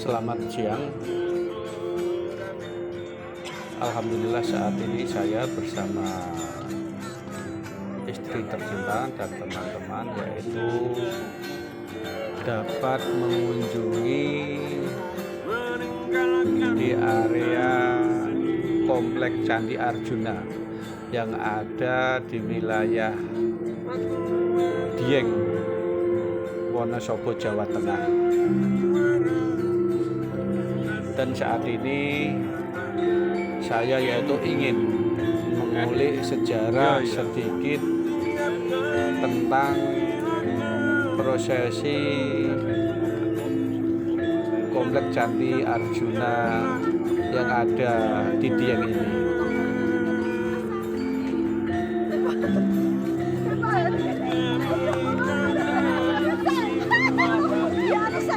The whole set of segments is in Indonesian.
Selamat siang. Alhamdulillah saat ini saya bersama istri tercinta dan teman-teman yaitu dapat mengunjungi di area Komplek Candi Arjuna yang ada di wilayah Dieng, Wonosobo, Jawa Tengah. Dan saat ini saya yaitu ingin mengulik sejarah sedikit tentang prosesi Komplek Candi Arjuna yang ada di Dieng ini.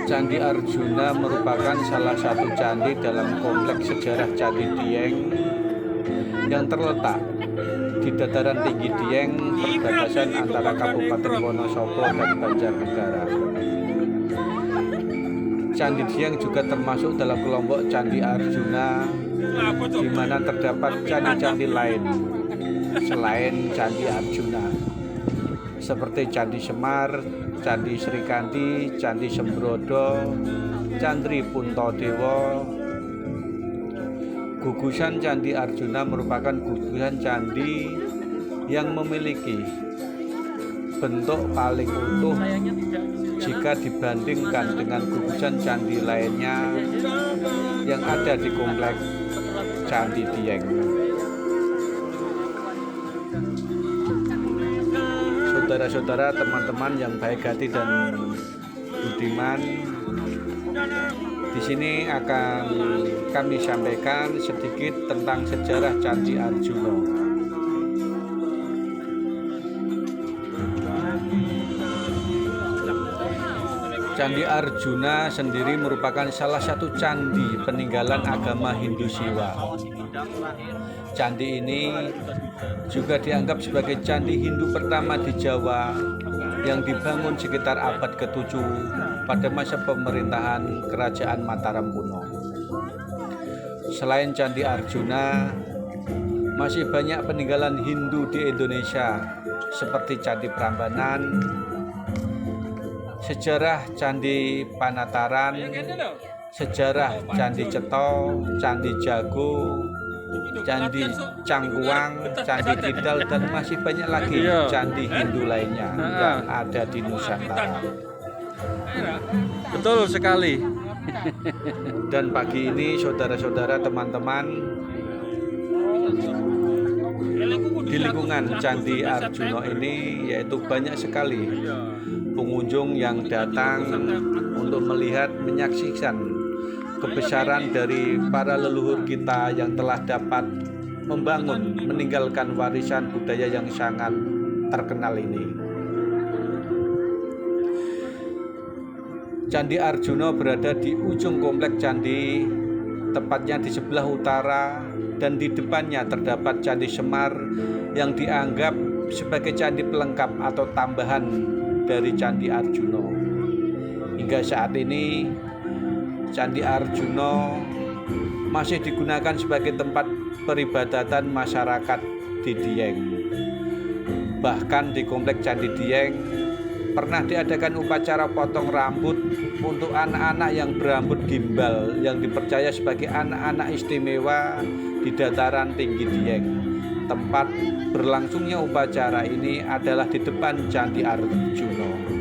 Candi Arjuna merupakan salah satu candi dalam kompleks sejarah Candi Dieng yang terletak di dataran tinggi Dieng, perbatasan antara Kabupaten Wonosobo dan Banjarnegara. Candi Dieng juga termasuk dalam kelompok Candi Arjuna, di mana terdapat candi-candi lain selain Candi Arjuna, seperti Candi Semar, Candi Srikandi, Candi Sembrodo, Candi Puntadewa. Gugusan Candi Arjuna merupakan gugusan candi yang memiliki bentuk paling utuh jika dibandingkan dengan gugusan candi lainnya yang ada di kompleks Candi Dieng. Saudara-saudara, teman-teman yang baik hati dan budiman, di sini akan kami sampaikan sedikit tentang sejarah Candi Arjuna. Candi Arjuna sendiri merupakan salah satu candi peninggalan agama Hindu Siwa. Candi ini juga dianggap sebagai candi Hindu pertama di Jawa yang dibangun sekitar abad ke-7 pada masa pemerintahan Kerajaan Mataram kuno. Selain Candi Arjuna, masih banyak peninggalan Hindu di Indonesia seperti Candi Prambanan, sejarah Candi Panataran, sejarah Candi Ceto, Candi Jago, Candi Cangkuang, Candi Kidal, dan masih banyak lagi candi Hindu lainnya yang ada di Nusantara. Betul sekali. Dan pagi ini saudara-saudara, teman-teman, di lingkungan Candi Arjuna ini yaitu banyak sekali pengunjung yang datang untuk melihat, menyaksikan kebesaran dari para leluhur kita yang telah dapat membangun, meninggalkan warisan budaya yang sangat terkenal ini. Candi Arjuna berada di ujung komplek candi, tepatnya di sebelah utara, dan di depannya terdapat Candi Semar yang dianggap sebagai candi pelengkap atau tambahan dari Candi Arjuna. Hingga saat ini Candi Arjuna masih digunakan sebagai tempat peribadatan masyarakat di Dieng. Bahkan di komplek Candi Dieng pernah diadakan upacara potong rambut untuk anak-anak yang berambut gimbal yang dipercaya sebagai anak-anak istimewa di dataran tinggi Dieng. Tempat berlangsungnya upacara ini adalah di depan Candi Arjuna.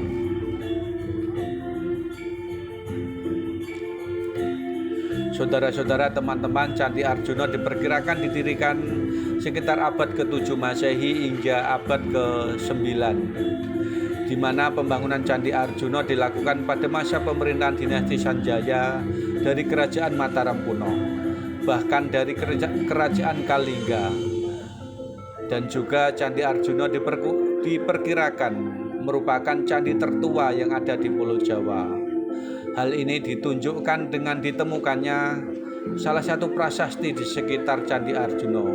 Saudara-saudara, teman-teman, Candi Arjuna diperkirakan didirikan sekitar abad ke-7 Masehi hingga abad ke-9, di mana pembangunan Candi Arjuna dilakukan pada masa pemerintahan dinasti Sanjaya dari Kerajaan Mataram kuno, bahkan dari Kerajaan Kalingga. Dan juga Candi Arjuna diperkirakan merupakan candi tertua yang ada di Pulau Jawa. Hal ini ditunjukkan dengan ditemukannya salah satu prasasti di sekitar Candi Arjuna,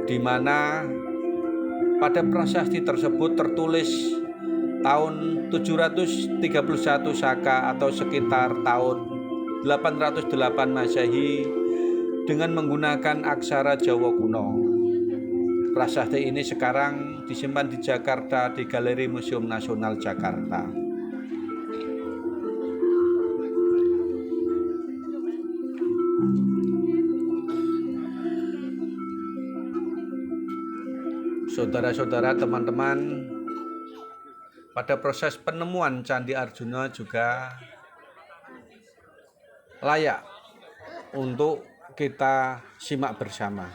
di mana pada prasasti tersebut tertulis tahun 731 Saka atau sekitar tahun 808 Masehi dengan menggunakan aksara Jawa kuno. Prasasti ini sekarang disimpan di Jakarta di Galeri Museum Nasional Jakarta. Saudara-saudara, teman-teman, pada proses penemuan Candi Arjuna juga layak untuk kita simak bersama.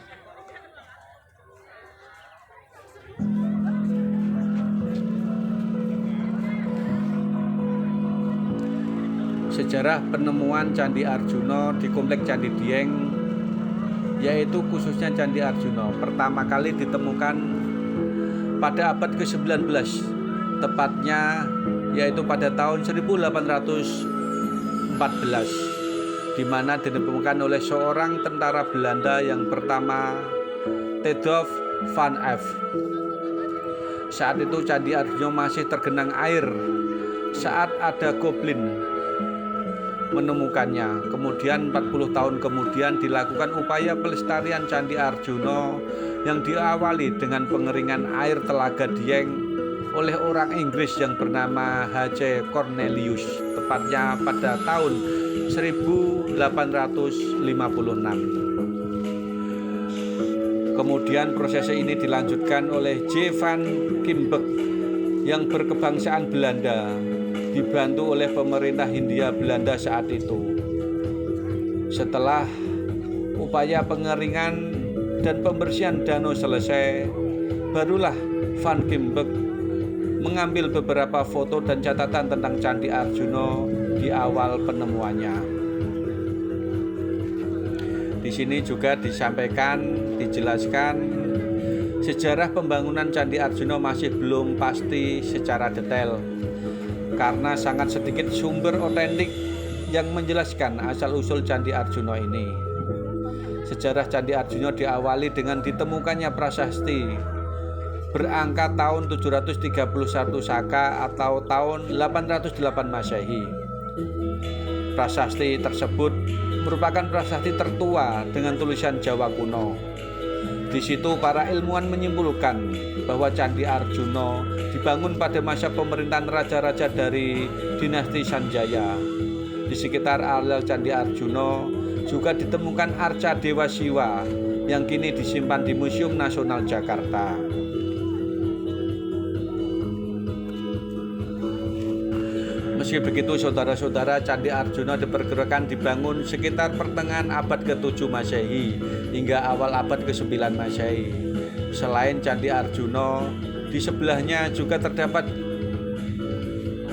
Sejarah penemuan Candi Arjuna di Komplek Candi Dieng, yaitu khususnya Candi Arjuna, pertama kali ditemukan pada abad ke-19, tepatnya yaitu pada tahun 1814, di mana ditemukan oleh seorang tentara Belanda yang bernama Theodor van Eff. Saat itu Candi Arjuna masih tergenang air saat ada goblin menemukannya. Kemudian 40 tahun kemudian dilakukan upaya pelestarian Candi Arjuna yang diawali dengan pengeringan air Telaga Dieng oleh orang Inggris yang bernama H.C. Cornelius, tepatnya pada tahun 1856. Kemudian proses ini dilanjutkan oleh J. van Kimbeek yang berkebangsaan Belanda, dibantu oleh pemerintah Hindia Belanda saat itu. Setelah upaya pengeringan dan pembersihan danau selesai, barulah Van Kimbeek mengambil beberapa foto dan catatan tentang Candi Arjuna di awal penemuannya. Di sini juga dijelaskan sejarah pembangunan Candi Arjuna masih belum pasti secara detail karena sangat sedikit sumber otentik yang menjelaskan asal-usul Candi Arjuna ini. Sejarah Candi Arjuna diawali dengan ditemukannya prasasti berangka tahun 731 Saka atau tahun 808 Masehi. Prasasti tersebut merupakan prasasti tertua dengan tulisan Jawa kuno. Di situ para ilmuwan menyimpulkan bahwa Candi Arjuna dibangun pada masa pemerintahan raja-raja dari dinasti Sanjaya. Di sekitar areal Candi Arjuna juga ditemukan arca Dewa Siwa yang kini disimpan di Museum Nasional Jakarta. Meski begitu, saudara-saudara, Candi Arjuna diperkirakan dibangun sekitar pertengahan abad ke-7 Masehi hingga awal abad ke-9 Masehi. Selain Candi Arjuna, di sebelahnya juga terdapat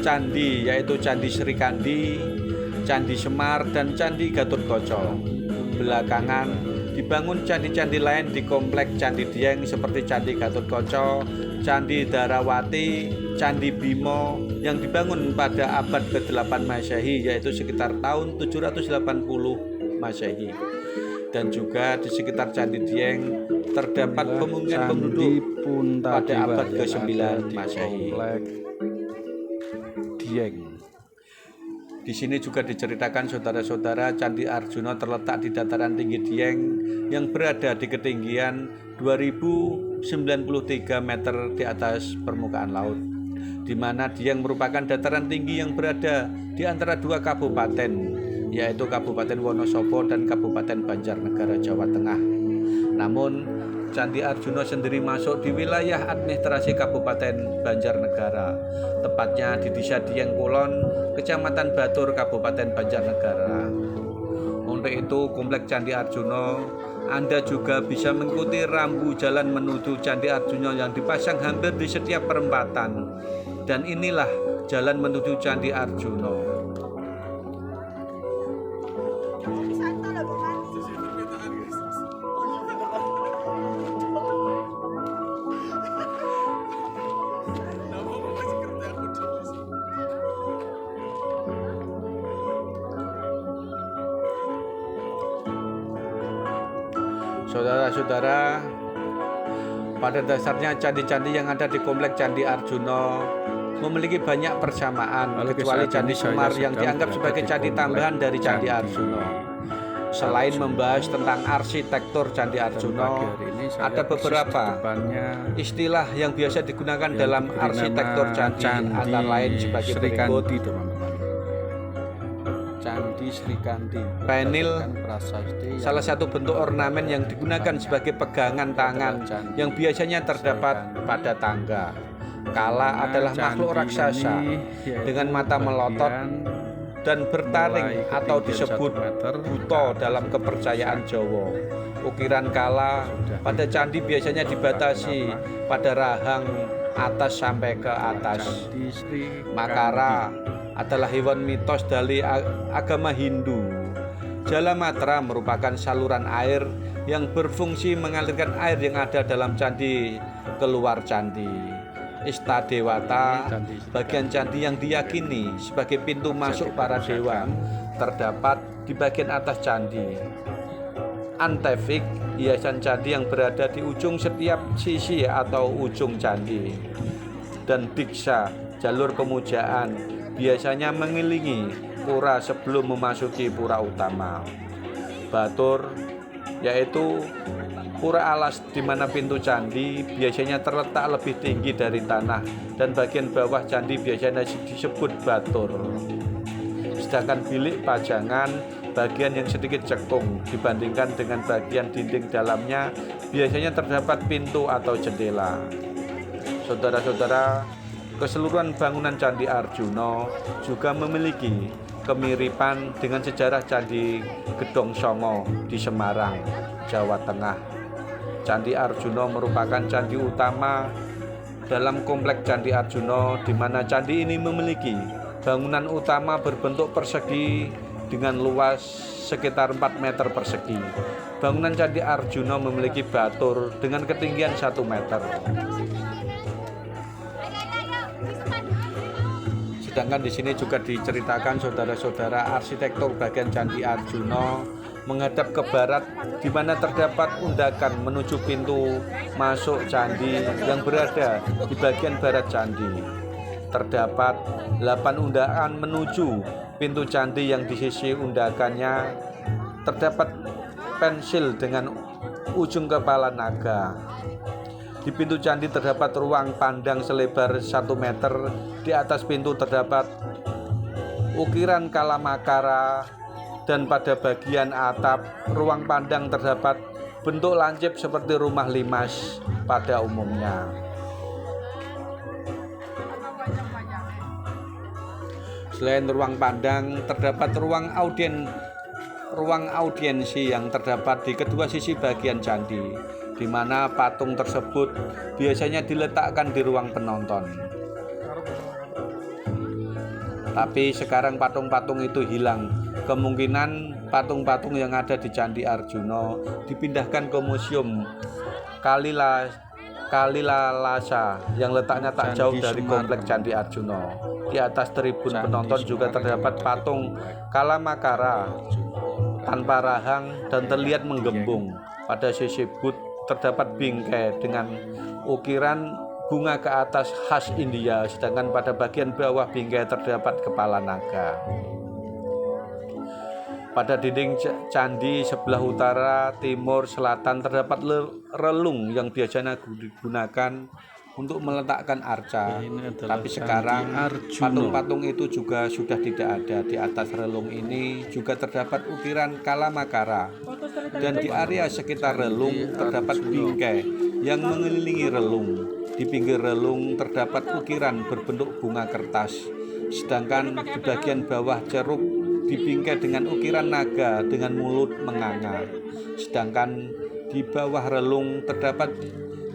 candi, yaitu Candi Sri Kandi, Candi Semar, dan Candi Gatotkaca. Belakangan dibangun candi-candi lain di Komplek Candi Dieng seperti Candi Gatotkaca, Candi Darawati, Candi Bima yang dibangun pada abad ke-8 Masehi, yaitu sekitar tahun 780 Masehi. Dan juga di sekitar Candi Dieng terdapat pemukiman penduduk pada abad ke-9 Masehi. Dieng. Di sini juga diceritakan, saudara-saudara, Candi Arjuna terletak di dataran tinggi Dieng yang berada di ketinggian 2093 meter di atas permukaan laut, di mana Dieng merupakan dataran tinggi yang berada di antara dua kabupaten, yaitu Kabupaten Wonosobo dan Kabupaten Banjarnegara, Jawa Tengah. Namun Candi Arjuna sendiri masuk di wilayah administrasi Kabupaten Banjarnegara, tepatnya di Desa Dieng Kulon, Kecamatan Batur, Kabupaten Banjarnegara. Untuk itu, Komplek Candi Arjuna, Anda juga bisa mengikuti rambu jalan menuju Candi Arjuna yang dipasang hampir di setiap perempatan. Dan inilah jalan menuju Candi Arjuna. Saudara-saudara, pada dasarnya candi-candi yang ada di Komplek Candi Arjuna memiliki banyak persamaan, Lalu kecuali saat Candi ini saya Semar yang sedang dianggap berada sebagai di candi komplek tambahan dari Candi Candi Arjuna. Selain membahas tentang arsitektur Candi Arjuna, pagi hari ini saya ada persis beberapa di depannya istilah yang biasa digunakan yang dalam diberi arsitektur nama candi, Candi antara lain sebagai Sri berikut: Kandi, teman-teman. Candi Sri Kandi, penil, prasasti salah satu bentuk ornamen yang digunakan sebagai pegangan tangan yang biasanya terdapat pada tangga. Kala adalah makhluk raksasa dengan mata melotot dan bertaring atau disebut buto dalam kepercayaan Jawa. Ukiran kala pada candi biasanya dibatasi pada rahang atas sampai ke atas. Makara adalah hewan mitos dari agama Hindu. Jalamatra merupakan saluran air yang berfungsi mengalirkan air yang ada dalam candi keluar candi. Istadewata, bagian candi yang diyakini sebagai pintu masuk para dewa, terdapat di bagian atas candi. Antefik, hiasan candi yang berada di ujung setiap sisi atau ujung candi. Dan Diksha, jalur pemujaan, biasanya mengelilingi pura sebelum memasuki pura utama. Batur, yaitu pura alas di mana pintu candi biasanya terletak lebih tinggi dari tanah dan bagian bawah candi biasanya disebut batur. Sedangkan bilik pajangan, bagian yang sedikit cekung dibandingkan dengan bagian dinding dalamnya, biasanya terdapat pintu atau jendela. Saudara-saudara, keseluruhan bangunan Candi Arjuna juga memiliki kemiripan dengan sejarah Candi Gedong Songo di Semarang, Jawa Tengah. Candi Arjuna merupakan candi utama dalam komplek Candi Arjuna, di mana candi ini memiliki bangunan utama berbentuk persegi dengan luas sekitar 4 meter persegi. Bangunan Candi Arjuna memiliki batur dengan ketinggian 1 meter. Sedangkan di sini juga diceritakan, saudara-saudara, arsitektur bagian Candi Arjuna menghadap ke barat, di mana terdapat undakan menuju pintu masuk candi yang berada di bagian barat candi. Terdapat 8 undakan menuju pintu candi yang di sisi undakannya terdapat pensil dengan ujung kepala naga. Di pintu candi terdapat ruang pandang selebar 1 meter. Di atas pintu terdapat ukiran kalamakara, dan pada bagian atap ruang pandang terdapat bentuk lancip seperti rumah limas pada umumnya. Selain ruang pandang, terdapat ruang audiensi yang terdapat di kedua sisi bagian candi, di mana patung tersebut biasanya diletakkan di ruang penonton. Tapi sekarang patung-patung itu hilang. Kemungkinan patung-patung yang ada di Candi Arjuna dipindahkan ke Museum Kalilalasa yang letaknya tak jauh dari komplek Candi Arjuna. Di atas tribun penonton juga terdapat patung Kalamakara tanpa rahang dan terlihat menggembung. Pada sisi but terdapat bingkai dengan ukiran bunga ke atas khas India, sedangkan pada bagian bawah bingkai terdapat kepala naga. Pada dinding candi sebelah utara, timur, selatan terdapat relung yang biasanya digunakan untuk meletakkan arca. Tapi sekarang patung-patung itu juga sudah tidak ada. Di atas relung ini juga terdapat ukiran kalamakara, dan di area sekitar relung terdapat bingkai yang mengelilingi relung. Di pinggir relung terdapat ukiran berbentuk bunga kertas, sedangkan di bagian bawah ceruk dibingkai dengan ukiran naga dengan mulut menganga. Sedangkan di bawah relung terdapat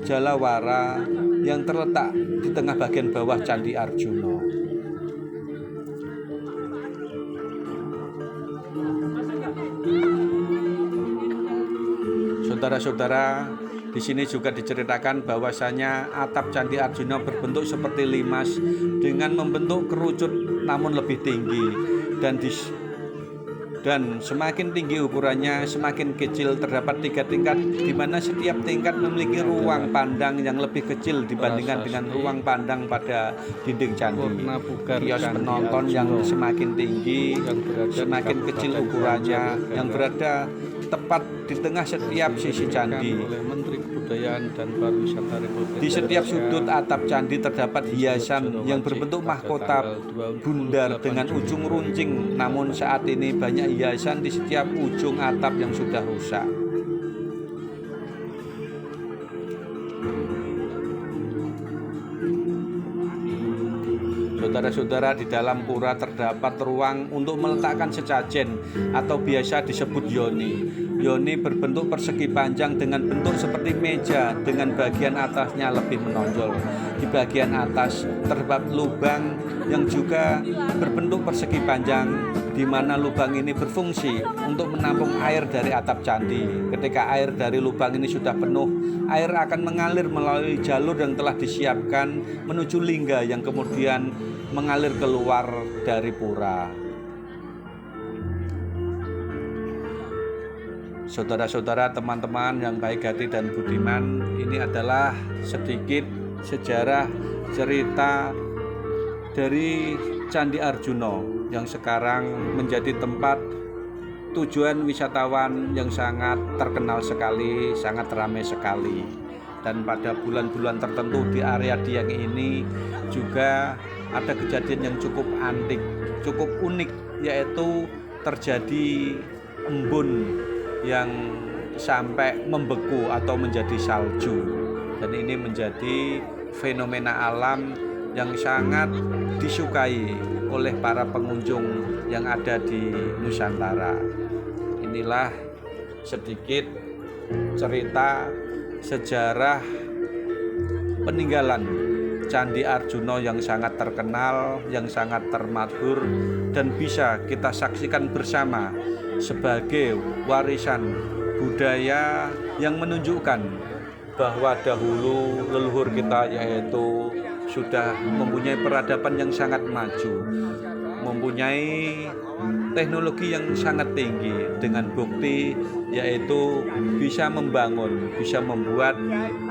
jalawara yang terletak di tengah bagian bawah Candi Arjuna. Saudara-saudara, di sini juga diceritakan bahwasanya atap Candi Arjuna berbentuk seperti limas dengan membentuk kerucut namun lebih tinggi, dan Dan semakin tinggi ukurannya, semakin kecil. Terdapat 3 tingkat, di mana setiap tingkat memiliki ruang pandang yang lebih kecil dibandingkan dengan ruang pandang pada dinding candi. Warna pugar Kios Candi penonton yang Arjuna semakin tinggi, yang berada di semakin kecil Kabupaten ukurannya, Banjarnegara yang berada tepat di tengah setiap sisi candi. oleh Menteri Kebudayaan dan Pariwisata Republik Di setiap Indonesia. sudut atap candi terdapat hiasan yang berbentuk mahkota bundar dengan ujung runcing. Namun saat ini banyak hiasan di setiap ujung atap yang sudah rusak. Saudara-saudara, di dalam pura terdapat ruang untuk meletakkan sesajen atau biasa disebut yoni. Yoni berbentuk persegi panjang dengan bentuk seperti meja dengan bagian atasnya lebih menonjol. Di bagian atas terdapat lubang yang juga berbentuk persegi panjang, di mana lubang ini berfungsi untuk menampung air dari atap candi. Ketika air dari lubang ini sudah penuh, air akan mengalir melalui jalur yang telah disiapkan menuju lingga yang kemudian mengalir keluar dari pura. Saudara-saudara, teman-teman yang baik hati dan budiman, ini adalah sedikit sejarah cerita dari Candi Arjuna yang sekarang menjadi tempat tujuan wisatawan yang sangat terkenal sekali, sangat ramai sekali. Dan pada bulan-bulan tertentu di area Dieng ini juga ada kejadian yang cukup antik, cukup unik, yaitu terjadi embun yang sampai membeku atau menjadi salju. Dan ini menjadi fenomena alam yang sangat disukai oleh para pengunjung yang ada di Nusantara. Inilah sedikit cerita sejarah peninggalan Candi Arjuna yang sangat terkenal, yang sangat termasyhur, dan bisa kita saksikan bersama sebagai warisan budaya yang menunjukkan bahwa dahulu leluhur kita yaitu sudah mempunyai peradaban yang sangat maju, mempunyai teknologi yang sangat tinggi, dengan bukti yaitu bisa membangun, bisa membuat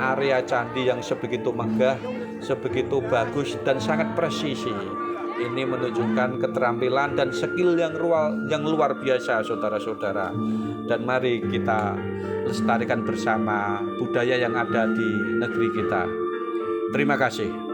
area candi yang sebegitu megah, sebegitu bagus dan sangat presisi. Ini menunjukkan keterampilan dan skill yang luar biasa, saudara-saudara. Dan mari kita lestarikan bersama budaya yang ada di negeri kita. Terima kasih.